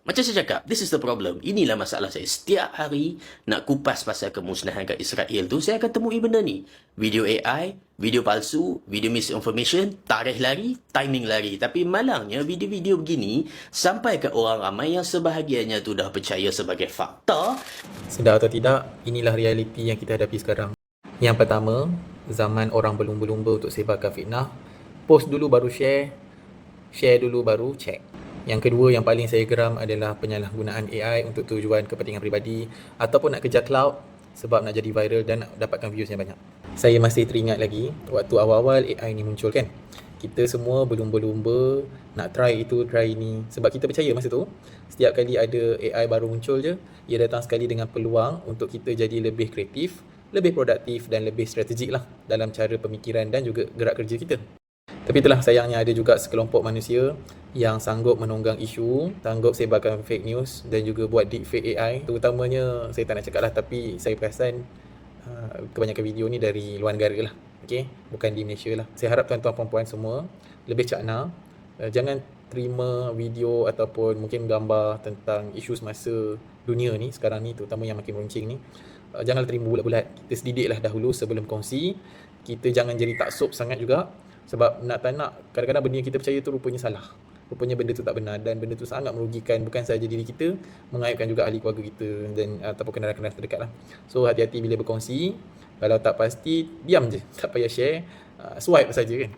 Macam saya cakap, this is the problem. Inilah masalah saya. Setiap hari nak kupas pasal kemusnahan kat Israel tu, saya akan temui benda ni. Video AI, video palsu, video misinformation, tarikh lari, timing lari. Tapi malangnya video-video begini sampai ke orang ramai yang sebahagiannya tu dah percaya sebagai fakta. Sedar atau tidak, inilah realiti yang kita hadapi sekarang. Yang pertama, zaman orang berlumba-lumba untuk sebarkan fitnah. Post dulu baru share, share dulu baru check. Yang kedua yang paling saya geram adalah penyalahgunaan AI untuk tujuan kepentingan peribadi ataupun nak kejar cloud sebab nak jadi viral dan nak dapatkan views yang banyak. Saya masih teringat lagi waktu awal-awal AI ni muncul kan. Kita semua berlumba-lumba nak try itu, try ini. Sebab kita percaya masa tu, setiap kali ada AI baru muncul je, ia datang sekali dengan peluang untuk kita jadi lebih kreatif, lebih produktif dan lebih strategik lah dalam cara pemikiran dan juga gerak kerja kita. Tapi itulah sayangnya ada juga sekelompok manusia yang sanggup menunggang isu, sanggup sebarkan fake news dan juga buat deepfake AI. Terutamanya saya tak nak cakap lah, tapi saya perasan kebanyakan video ni dari luar negara lah. Okay? Bukan di Malaysia lah. Saya harap tuan-tuan perempuan semua lebih cakna. Jangan terima video ataupun mungkin gambar tentang isu semasa dunia ni sekarang ni, terutama yang makin meruncing ni. Janganlah terima bulat-bulat. Kita sedidiklah dahulu sebelum kongsi. Kita jangan jadi taksub sangat juga. Sebab nak tak nak, kadang-kadang benda yang kita percaya tu rupanya salah. Rupanya benda tu tak benar dan benda tu sangat merugikan bukan sahaja diri kita, mengaibkan juga ahli keluarga kita dan ataupun kenalan-kenalan terdekat lah. So hati-hati bila berkongsi. Kalau tak pasti, diam je. Tak payah share. Swipe saja kan.